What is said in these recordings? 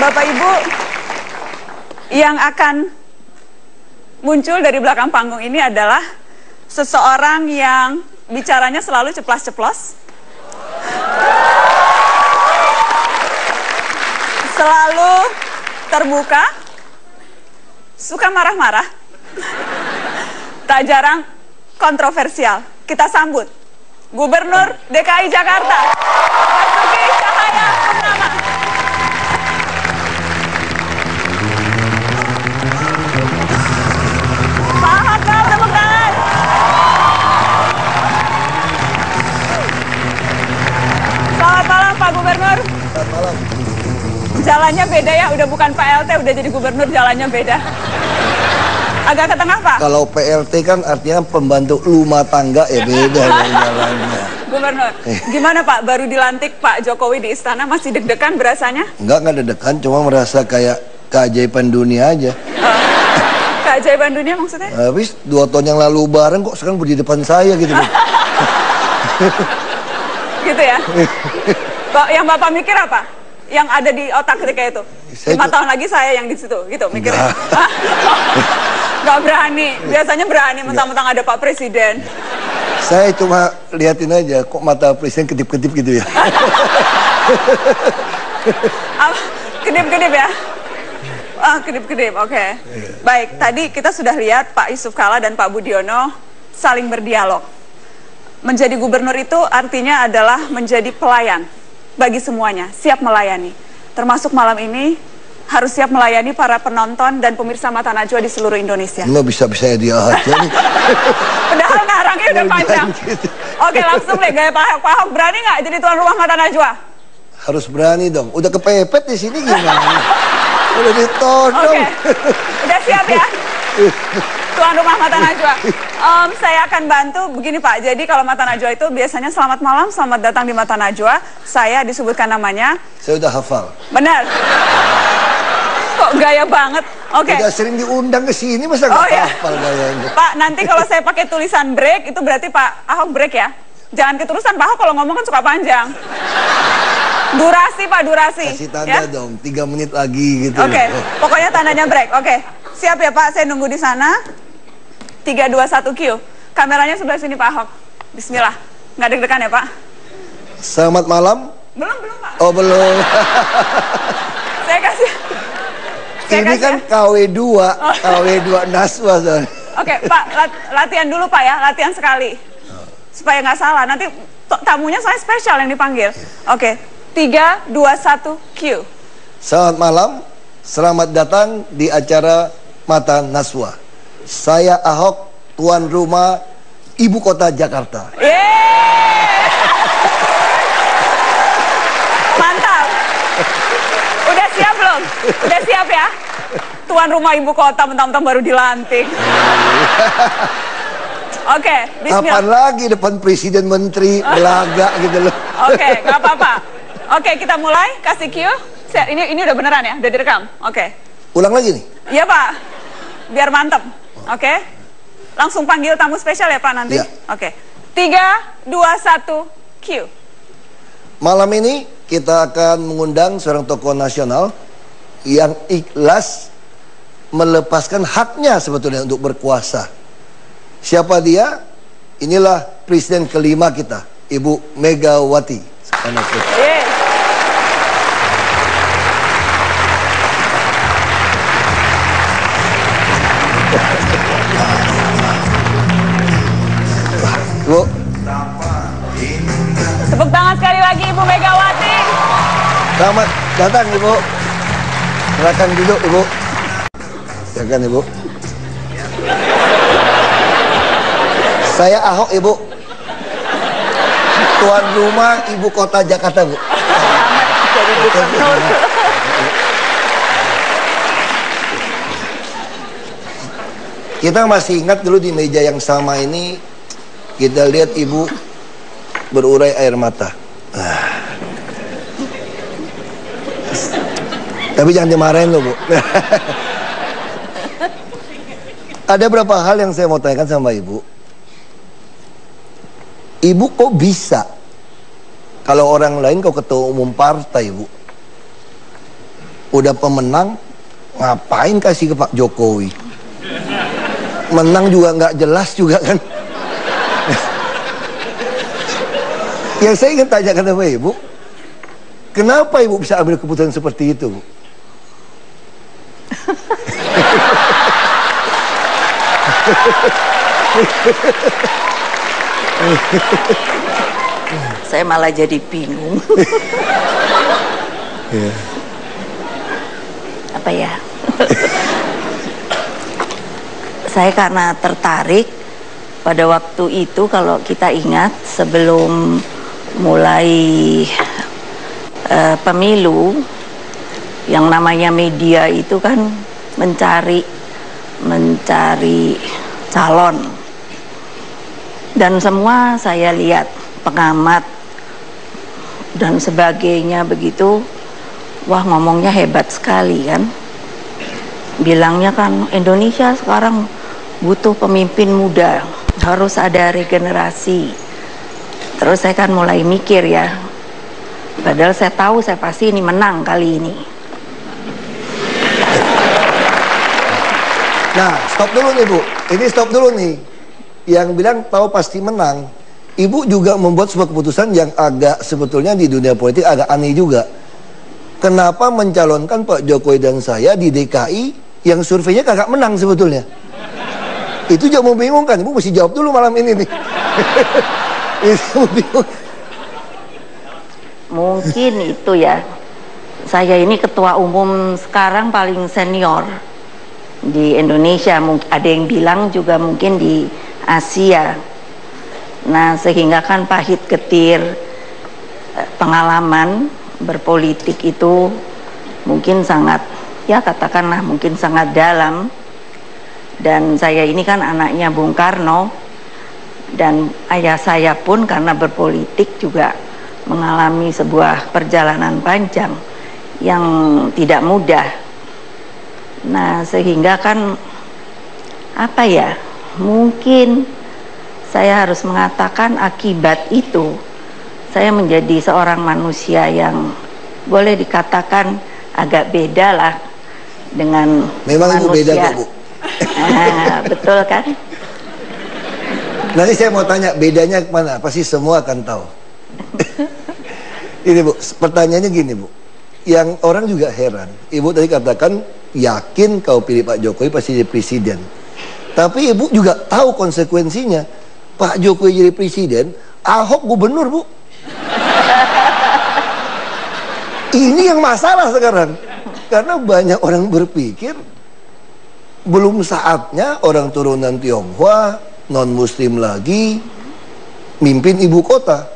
Bapak Ibu, yang akan muncul dari belakang panggung ini adalah seseorang yang bicaranya selalu ceplas-ceplos, selalu terbuka, suka marah-marah, tak jarang kontroversial. Kita sambut Gubernur DKI Jakarta, Basuki Cahayapurnama. Selamat malam, tepuk tangan. Selamat malam Pak Gubernur. Selamat malam. Jalannya beda ya, udah bukan PLT, udah jadi gubernur, jalannya beda. Agak ke tengah, Pak. Kalau PLT kan artinya pembantu rumah tangga ya, beda jalannya. Gubernur, gimana Pak, baru dilantik Pak Jokowi di istana, masih deg-degan berasanya? Nggak deg-degan, cuma merasa kayak keajaiban dunia aja. Keajaiban dunia maksudnya? Habis 2 tahun yang lalu bareng kok sekarang berdiri depan saya gitu. Gitu ya? Kok yang Bapak mikir apa? Yang ada di otak ketika itu? 5 tahun lagi saya yang di situ, gitu mikirnya? Nggak berani, biasanya berani mentang-mentang ada Pak Presiden. Saya cuma liatin aja, kok mata presiden kedip-kedip gitu ya. Kedip-kedip ya? Kedip-kedip, oke. Baik, tadi kita sudah lihat Pak Yusuf Kalla dan Pak Budiono saling berdialog. Menjadi gubernur itu artinya adalah menjadi pelayan bagi semuanya, siap melayani. Termasuk malam ini harus siap melayani para penonton dan pemirsa Mata Najwa di seluruh Indonesia. Nggak bisa-bisa dia aja nih. Padahal ngarangnya udah panjang. Oke, langsung deh, gaya Pak Ahok berani nggak jadi tuan rumah Mata Najwa? Harus berani dong. Udah kepepet di sini gimana? Udah ditodong. Oke, udah siap ya? Tuan rumah Mata Najwa. Saya akan bantu begini Pak. Jadi kalau Mata Najwa itu biasanya selamat malam, selamat datang di Mata Najwa. Saya disebutkan namanya. Saya udah hafal. Benar. Kok gaya banget. Oke. Udah sering diundang ke sini masa nggak hafal gayanya. Pak, nanti kalau saya pakai tulisan break itu berarti Pak Ahok break ya. Jangan keterusan, Pak Ahok kalau ngomong kan suka panjang. Durasi Pak, durasi. Kasih tanda dong, 3 menit lagi gitu. Oke, pokoknya tandanya break. Oke, siap ya Pak, saya nunggu di sana. 3, 2, 1, Q. Kameranya sebelah sini Pak Ahok. Bismillah. Nggak deg-degan ya Pak? Selamat malam. Belum Pak. Oh belum. Saya kasih. Ini kan KW2, KW2 Naswa. Oke, Pak, latihan dulu Pak ya, latihan sekali. Supaya nggak salah, nanti tamunya saya spesial yang dipanggil. Oke, 3, 2, 1, Q. Selamat malam, selamat datang di acara Mata Najwa. Saya Ahok, tuan rumah Ibu Kota Jakarta. Mantap. Udah siap belum? Udah siap ya? Tuan rumah Ibu Kota mentang-mentang baru dilantik. Oke, bismillah. Kapan lagi depan presiden, menteri, belaga gitu loh. Oke, nggak apa-apa. Oke, kita mulai. Kasih Q. Ini udah beneran ya? Udah direkam? Oke. Ulang lagi nih? Iya Pak. Biar mantep. Oke. Langsung panggil tamu spesial ya Pak nanti? Ya. Oke. 3, 2, 1, Q. Malam ini kita akan mengundang seorang tokoh nasional yang ikhlas melepaskan haknya sebetulnya untuk berkuasa. Siapa dia? Inilah presiden kelima kita, Ibu Megawati. Bu. Tepuk tangan sekali lagi Ibu Megawati. Selamat datang Ibu. Silakan duduk Ibu. Silakan Ibu. Saya Ahok Ibu. Tuan rumah Ibu Kota Jakarta Bu. Jadi gubernur. Kita masih ingat dulu di meja yang sama ini kita lihat Ibu berurai air mata. Tapi jangan dimarahin loh Bu. Ada beberapa hal yang saya mau tanyakan sama Ibu. Ibu kok bisa? Kalau orang lain kok ketua umum partai Bu, Udah pemenang, ngapain kasih ke Pak Jokowi? Menang juga nggak jelas juga kan. Yang saya ingin tanyakan sama Ibu, kenapa Ibu bisa ambil keputusan seperti itu, Bu? Saya malah jadi bingung. Apa ya? Saya karena tertarik pada waktu itu, kalau kita ingat sebelum mulai pemilu, yang namanya media itu kan mencari calon, dan semua saya lihat pengamat dan sebagainya begitu, wah ngomongnya hebat sekali kan, bilangnya kan Indonesia sekarang butuh pemimpin muda, harus ada regenerasi. Terus saya kan mulai mikir ya, padahal saya tahu saya pasti ini menang kali ini. Nah, stop dulu nih Bu, ini stop dulu nih. Yang bilang tahu pasti menang, Ibu juga membuat sebuah keputusan yang agak sebetulnya di dunia politik agak aneh juga. Kenapa mencalonkan Pak Jokowi dan saya di DKI yang surveinya kagak menang sebetulnya? Itu juga membingungkan. Ibu mesti jawab dulu malam ini nih. Itu bingung. Mungkin itu ya, saya ini ketua umum sekarang paling senior di Indonesia. Ada yang bilang juga mungkin di Asia. Nah, sehingga kan pahit getir pengalaman berpolitik itu mungkin sangat, ya katakanlah mungkin sangat dalam. Dan saya ini kan anaknya Bung Karno, dan ayah saya pun karena berpolitik juga mengalami sebuah perjalanan panjang yang tidak mudah. Nah, sehingga kan apa ya, mungkin saya harus mengatakan akibat itu saya menjadi seorang manusia yang boleh dikatakan agak beda lah dengan memang manusia. Ibu beda kok, Bu. Betul kan? Nanti saya mau tanya bedanya kemana, pasti semua akan tahu. Ini Bu, pertanyaannya gini Bu, yang orang juga heran, Ibu tadi katakan yakin kau pilih Pak Jokowi pasti jadi presiden, tapi Ibu juga tahu konsekuensinya. Pak Jokowi jadi presiden, Ahok gubernur Bu. Ini yang masalah sekarang, karena banyak orang berpikir belum saatnya orang turunan Tionghoa, non-muslim lagi, mimpin ibu kota.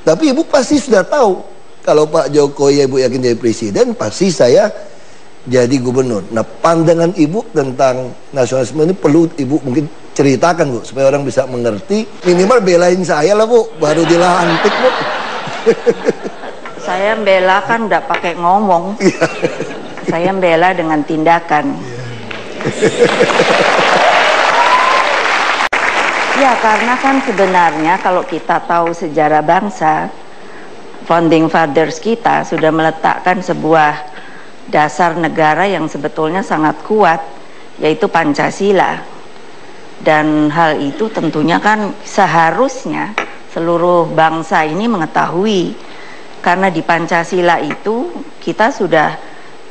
Tapi Ibu pasti sudah tahu, kalau Pak Jokowi Ibu yakin jadi presiden, pasti saya jadi gubernur. Nah, pandangan Ibu tentang nasionalisme ini perlu Ibu mungkin ceritakan Bu, supaya orang bisa mengerti. Minimal belain saya lah Bu, baru dilantik Bu. Saya membela kan udah pakai ngomong. Saya membela dengan tindakan. Ya, karena kan sebenarnya kalau kita tahu sejarah bangsa, founding fathers kita sudah meletakkan sebuah dasar negara yang sebetulnya sangat kuat, yaitu Pancasila. Dan hal itu tentunya kan seharusnya seluruh bangsa ini mengetahui, karena di Pancasila itu kita sudah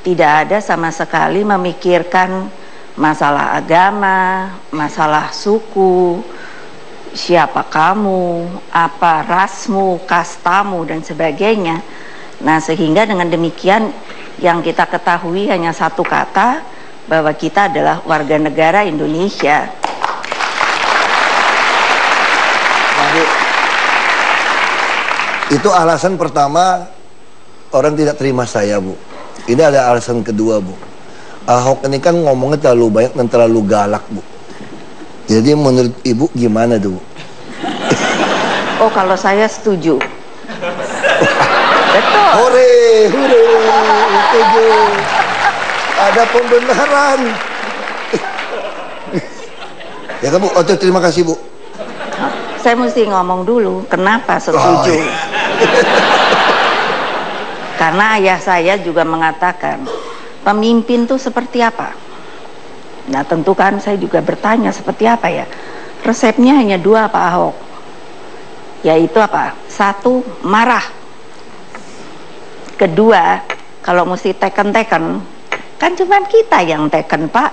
tidak ada sama sekali memikirkan masalah agama, masalah suku, siapa kamu, apa rasmu, kastamu, dan sebagainya. Nah, sehingga dengan demikian yang kita ketahui hanya satu kata, bahwa kita adalah warga negara Indonesia. Nah, Bu, itu alasan pertama orang tidak terima saya Bu. Ini ada alasan kedua Bu. Ahok ini kan ngomongnya terlalu banyak dan terlalu galak Bu. Jadi menurut Ibu gimana tuh Bu? Oh, kalau saya setuju. Betul. Hore, hore, setuju. Ada pembenaran. Ya kan Bu, oke, terima kasih Bu. Saya mesti ngomong dulu, kenapa setuju. Oh, iya. Karena ayah saya juga mengatakan, pemimpin itu seperti apa? Nah tentu kan saya juga bertanya seperti apa ya? Resepnya hanya dua Pak Ahok, yaitu apa? Satu, marah. Kedua, kalau mesti teken-teken, kan cuman kita yang teken Pak.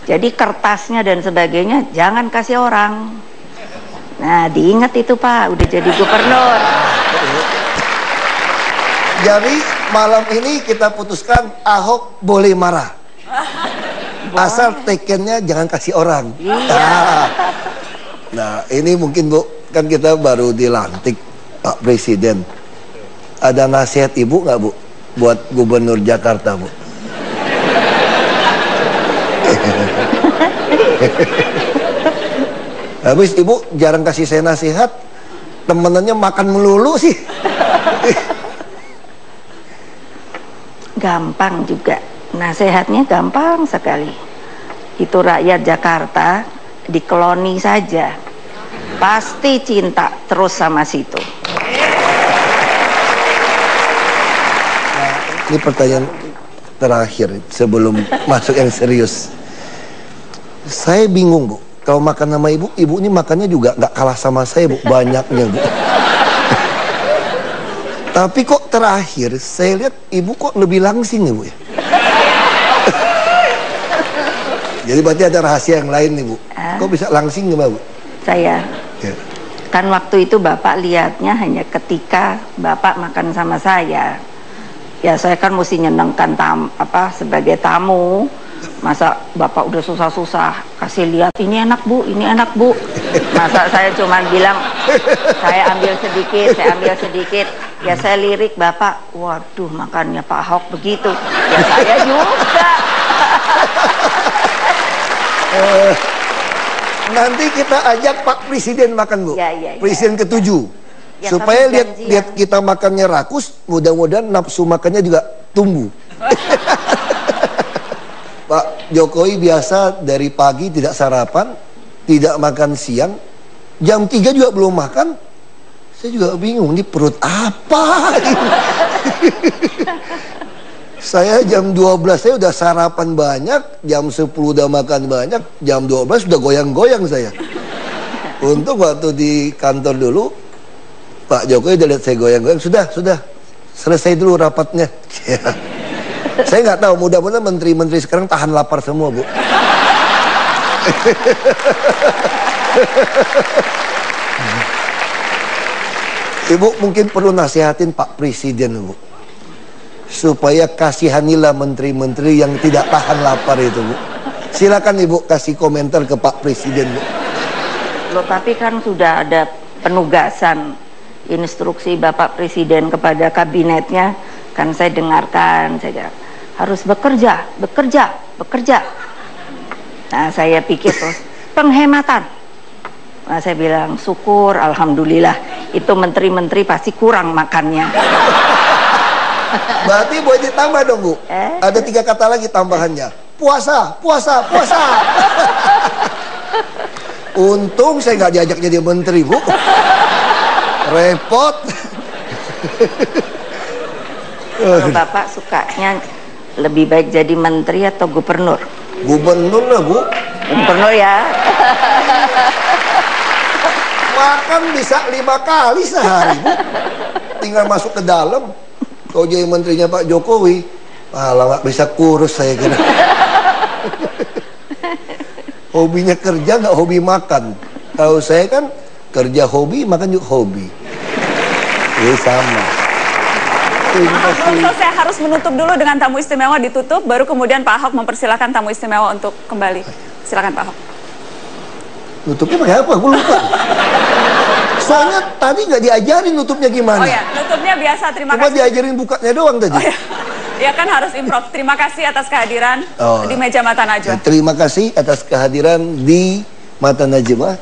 Jadi kertasnya dan sebagainya jangan kasih orang. Nah diingat itu Pak, udah jadi gubernur. Jadi malam ini kita putuskan Ahok boleh marah. Asal tekennya jangan kasih orang. Iya. Nah ini mungkin Bu, kan kita baru dilantik Pak Presiden. Ada nasihat Ibu nggak Bu buat Gubernur Jakarta Bu? Habis Ibu jarang kasih saya nasihat, temenannya makan melulu sih. Gampang juga, nasihatnya gampang sekali. Itu rakyat Jakarta dikeloni saja, pasti cinta terus sama situ. Nah, ini pertanyaan terakhir sebelum masuk yang serius. Saya bingung Bu, kalau makan sama Ibu, Ibu ini makannya juga nggak kalah sama saya Bu, banyaknya Bu. Tapi kok terakhir saya lihat Ibu kok lebih langsing ya Bu ya? Jadi berarti ada rahasia yang lain nih Bu. Kok bisa langsing gimana Bu? Saya Ya. kan waktu itu Bapak lihatnya hanya ketika Bapak makan sama saya. Ya saya kan mesti nyenengkan sebagai tamu. Masa Bapak udah susah-susah kasih lihat ini enak Bu, ini enak Bu. Masa saya cuma bilang saya ambil sedikit. Ya saya lirik Bapak, waduh makannya Pak Ahok begitu. Ya saya juga. Nanti kita ajak Pak Presiden makan Bu. Ya. Presiden ke-7. Ya, supaya kami lihat kita makannya rakus, mudah-mudahan nafsu makannya juga tumbuh. Pak Jokowi biasa dari pagi tidak sarapan, tidak makan siang, jam 3 juga belum makan. Saya juga bingung, ini perut apa? Saya jam 12 saya udah sarapan banyak, jam 10 udah makan banyak, jam 12 udah goyang-goyang saya. Untuk waktu di kantor dulu, Pak Jokowi udah lihat saya goyang-goyang, sudah, selesai dulu rapatnya. Saya nggak tahu, mudah-mudahan menteri-menteri sekarang tahan lapar semua Bu. Ibu mungkin perlu nasihatin Pak Presiden Bu, supaya kasihanilah menteri-menteri yang tidak tahan lapar itu Bu. Silakan Ibu kasih komentar ke Pak Presiden Bu. Loh tapi kan sudah ada penugasan instruksi Bapak Presiden kepada kabinetnya, kan saya dengarkan, saya harus bekerja. Nah saya pikir terus penghematan. Nah saya bilang syukur, alhamdulillah, itu menteri-menteri pasti kurang makannya. Berarti boleh ditambah dong Bu. Ada 3 kata lagi tambahannya. Puasa. Untung saya nggak diajak jadi menteri Bu. Repot. Kalau Bapak sukanya lebih baik jadi menteri atau gubernur? Gubernur lah Bu. Gubernur ya. Makan bisa 5 kali sehari Bu. Tinggal masuk ke dalam. Kalau jadi menterinya Pak Jokowi, nggak bisa kurus saya kira. Hobinya kerja, nggak hobi makan. Kalau saya kan kerja hobi, makan juga hobi. Ini sama. Pak, saya harus menutup dulu dengan tamu istimewa, ditutup, baru kemudian Pak Ahok mempersilahkan tamu istimewa untuk kembali. Silakan Pak Ahok. Nutupnya pakai apa? Gue lupa. Soalnya tadi nggak diajarin nutupnya gimana. Oh ya, nutupnya biasa, terima Cuma kasih. diajarin bukanya doang tadi. Oh ya. Ya kan harus improv. Terima kasih atas kehadiran di Meja Mata Najwa. Terima kasih atas kehadiran di Mata Najwa.